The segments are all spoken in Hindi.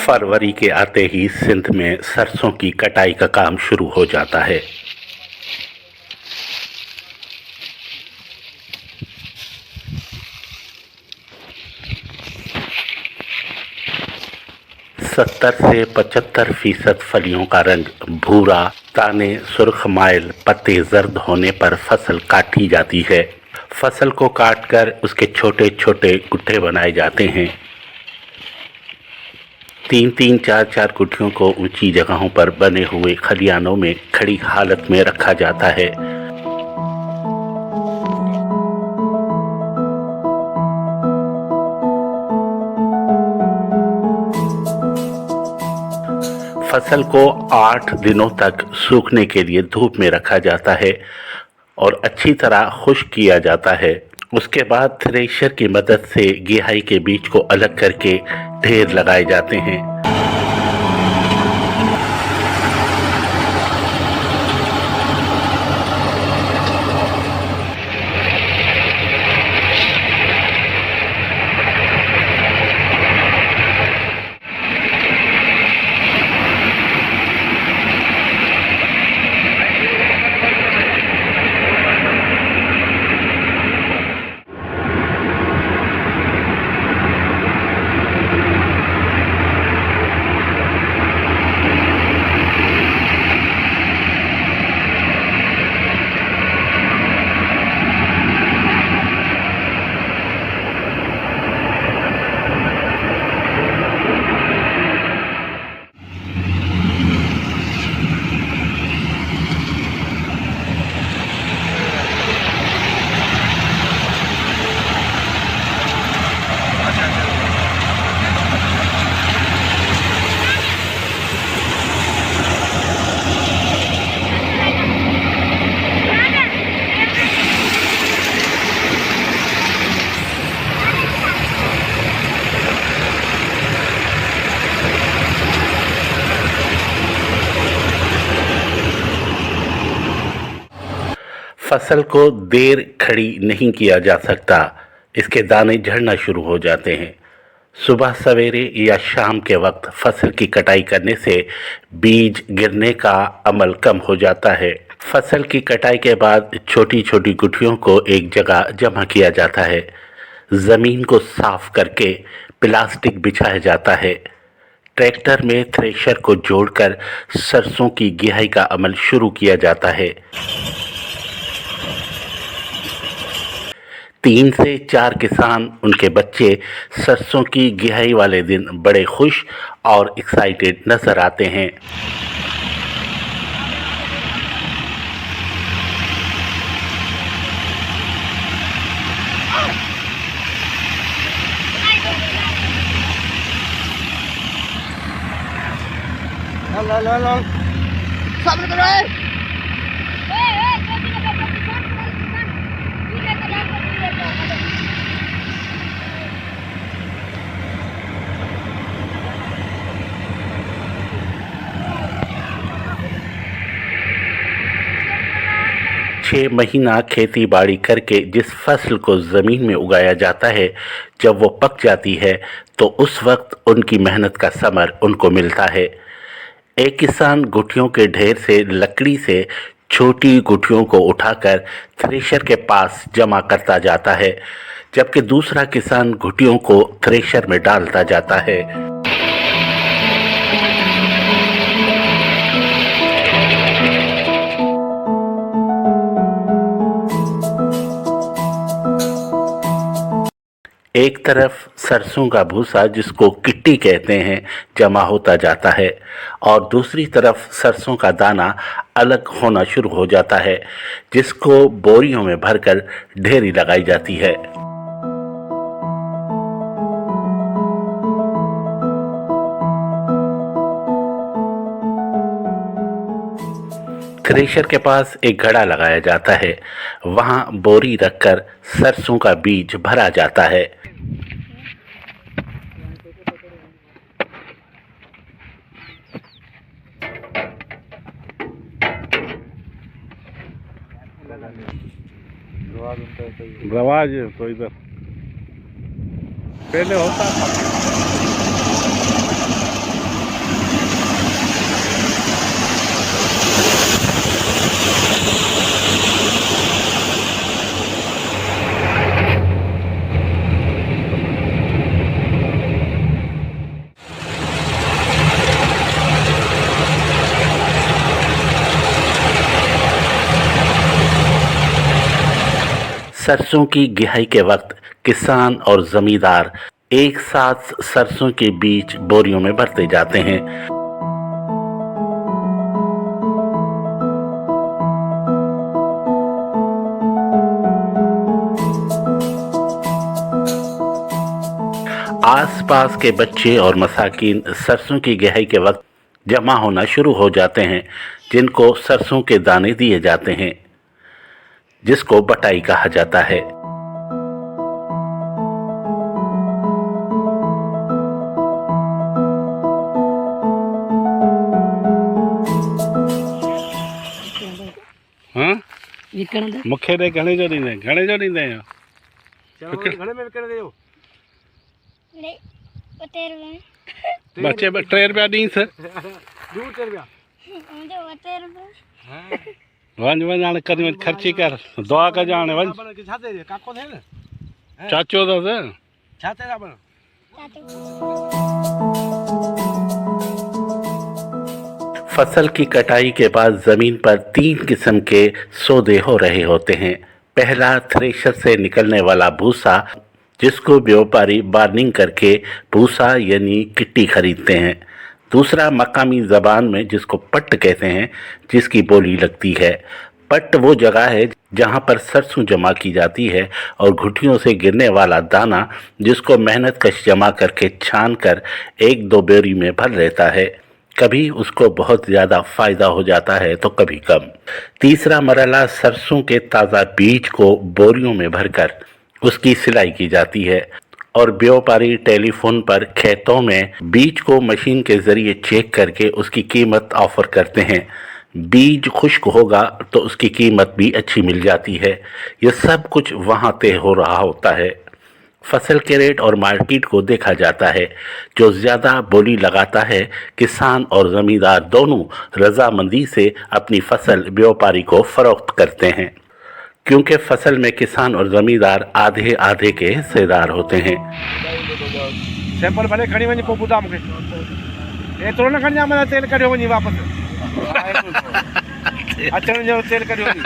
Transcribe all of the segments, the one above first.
फरवरी के आते ही सिंध में सरसों की कटाई का काम शुरू हो जाता है। सत्तर से 75% फलियों का रंग भूरा, ताने सुर्ख माइल, पत्ते जर्द होने पर फसल काटी जाती है। फसल को काटकर उसके छोटे छोटे गुट्ठे बनाए जाते हैं। 3-3, 4-4 गुठलियों को ऊंची जगहों पर बने हुए खलियानों में खड़ी हालत में रखा जाता है। फसल को 8 दिनों तक सूखने के लिए धूप में रखा जाता है और अच्छी तरह खुश्क किया जाता है। उसके बाद थ्रेशर की मदद से गेहाई के बीज को अलग करके ढेर लगाए जाते हैं। फसल को देर खड़ी नहीं किया जा सकता, इसके दाने झड़ना शुरू हो जाते हैं। सुबह सवेरे या शाम के वक्त फसल की कटाई करने से बीज गिरने का अमल कम हो जाता है। फसल की कटाई के बाद छोटी छोटी गुठलियों को एक जगह जमा किया जाता है। ज़मीन को साफ करके प्लास्टिक बिछाया जाता है। ट्रैक्टर में थ्रेशर को जोड़कर सरसों की गेहाई का अमल शुरू किया जाता है। 3 से 4 किसान, उनके बच्चे सरसों की गेहाई वाले दिन बड़े खुश और एक्साइटेड नजर आते हैं। Sabar kau. 6 महीना खेती बाड़ी करके जिस फसल को ज़मीन में उगाया जाता है, जब वो पक जाती है तो उस वक्त उनकी मेहनत का समर उनको मिलता है। एक किसान गुठलियों के ढेर से लकड़ी से छोटी गुठलियों को उठाकर थ्रेशर के पास जमा करता जाता है, जबकि दूसरा किसान गुठलियों को थ्रेशर में डालता जाता है। एक तरफ सरसों का भूसा, जिसको किट्टी कहते हैं, जमा होता जाता है और दूसरी तरफ सरसों का दाना अलग होना शुरू हो जाता है, जिसको बोरियों में भरकर ढेरी लगाई जाती है। थ्रेशर के पास एक घड़ा लगाया जाता है, वहां बोरी रखकर सरसों का बीज भरा जाता है। रवाज है तो इधर पहले होता था। सरसों की गिहाई के वक्त किसान और जमींदार एक साथ सरसों के बीज बोरियों में भरते जाते हैं। आसपास के बच्चे और मसाकिन सरसों की गिहाई के वक्त जमा होना शुरू हो जाते हैं, जिनको सरसों के दाने दिए जाते हैं, जिसको बटाई कहा जाता है। हाँ मूंखे ॾे घणे जो ॾींदे आहियो? घणे में विकण ॾियो? बचे 2 रुपया ॾींसि। वञ हाणे करी ख़र्ची कर, दुआ कजां हाणे वञ। चाचो अथसि। फसल की कटाई के बाद जमीन पर 3 किस्म के सौदे हो रहे होते हैं। पहला, थ्रेशर से निकलने वाला भूसा, जिसको व्यापारी बार्निंग करके भूसा यानी किट्टी खरीदते हैं। दूसरा, मकामी ज़बान में जिसको पट्ट कहते हैं, जिसकी बोली लगती है। पट्ट वो जगह है जहाँ पर सरसों जमा की जाती है और घुटियों से गिरने वाला दाना, जिसको मेहनत कश जमा करके छान कर 1-2 बोरी में भर लेता है। कभी उसको बहुत ज़्यादा फ़ायदा हो जाता है तो कभी कम। तीसरा मरहला, सरसों के ताज़ा बीज को बोरियों में भरकर उसकी सिलाई की जाती है और व्यापारी टेलीफोन पर खेतों में बीज को मशीन के ज़रिए चेक करके उसकी कीमत ऑफ़र करते हैं। बीज खुश्क होगा तो उसकी कीमत भी अच्छी मिल जाती है। यह सब कुछ वहाँ तय हो रहा होता है। फसल के रेट और मार्केट को देखा जाता है। जो ज़्यादा बोली लगाता है, किसान और ज़मींदार दोनों रजामंदी से अपनी फसल व्यापारी को फ़रोख्त करते हैं, क्योंकि फसल में किसान और ज़मींदार आधे आधे के हिस्सेदार होते हैं। सैंपल भले खणी वञी पोइ ॿुधा मूंखे। एतिरो न खणी मां तेल कढियो वञी वापसि। अचण जो तेल कढियो वञी।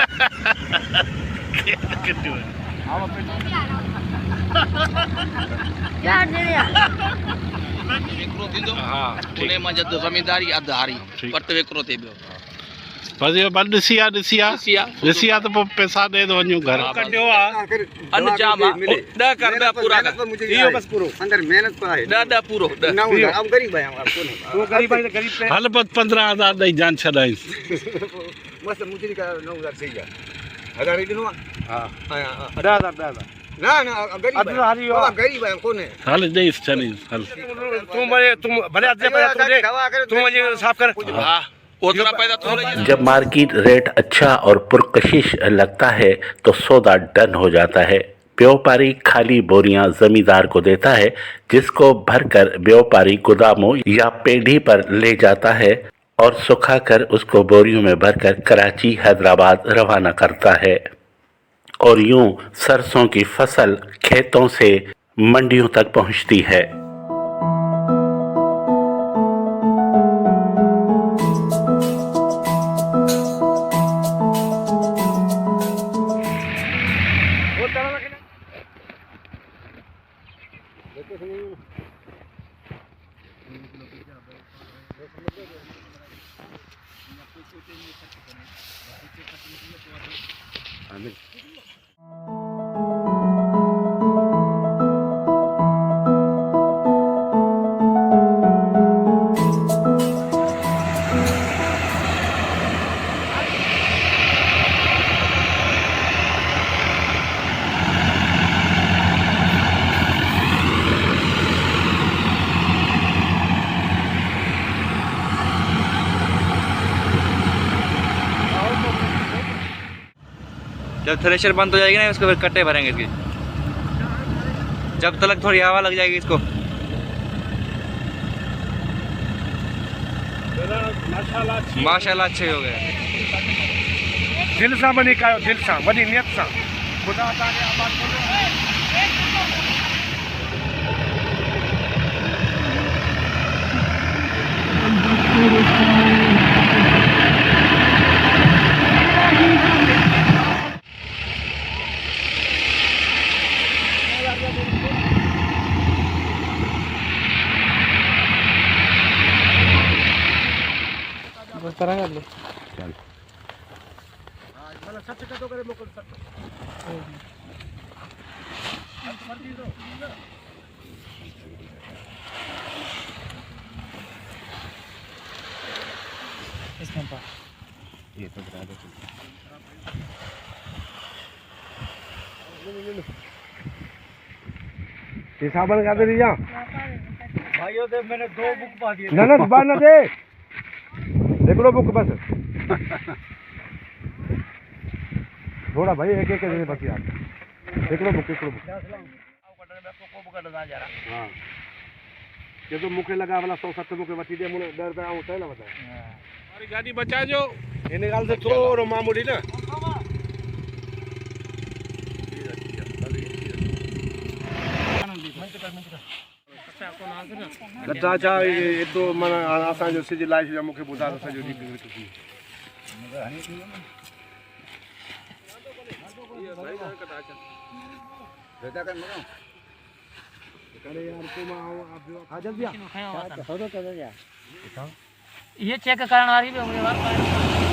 ज़मींदारी अधु हारी पट वेकरो थिए पियो। बस इहो ॾिसी आहे त पोइ पैसा ॾे त वञूं घर। कढियो आहे अन जाम आहे 10 कर 10 पूरा कर। इहो बस पूरो अंदर मेहनत पर आहे 10 पूरो 10 ना हूंदा अब गरीब आहियां कोने तूं गरीब आई त गरीब पे हल बस 15,000 ॾेई जान छॾाईंसि। मस्त मुजरी का 9,000 सही आहे। 1000 ॾिनो आहे। हा 10,000 ना ना गरीब अधु हारी हो। बाबा गरीब आहियां कोने। हल ॾेईसि छॾीसि हल। तूं भले अधु पैसा तूं ॾे, तूं वञी साफ़ कर। हां उतना पैसा थोड़ा। जब मार्केट रेट अच्छा और पुरकशिश लगता है तो सौदा डन हो जाता है। व्यापारी खाली बोरियां जमींदार को देता है, जिसको भरकर व्यापारी गोदामों या पेढ़ी पर ले जाता है और सुखाकर उसको बोरियों में भरकर कराची, हैदराबाद रवाना करता है। और यूं सरसों की फसल खेतों से मंडियों तक पहुंचती है। जब थ्रेशर बंद हो जाएगी ना, उसको फिर कट्टे भरेंगे इसके। जब तक थोड़ी हवा लग जाएगी इसको। माशाल्लाह अच्छे हो गए। दिल सां बनी कयो, दिल सां वॾी नियत सां। खुदा तव्हांखे आबाद कयो। करांगे आप लोग चल मतलब सच का तो करे मोकल सच इसमें पा ये तो बता दो ये साबन का दे दिया भाइयों दे मैंने 2 बुक पा दिए ना बाहर ना दे देख लो बुक बस थोड़ा भाई एक एक दे बस यार देख लो बुक हाँ ये तो मुखे लगा वाला 170 मुखे बची दे मुने डर पे आऊं ना बता हमारी गाड़ी बचा जो इन गाल से थोड़ा मामूली ना कच्चा चा ये तो मन आसान जो सिज लाइफ जो मुखे बुधा तो सजो दी बेटा कर मनो अरे यार तुम आओ आप आ जल्दी आ ये चेक करना आ रही है मेरे बात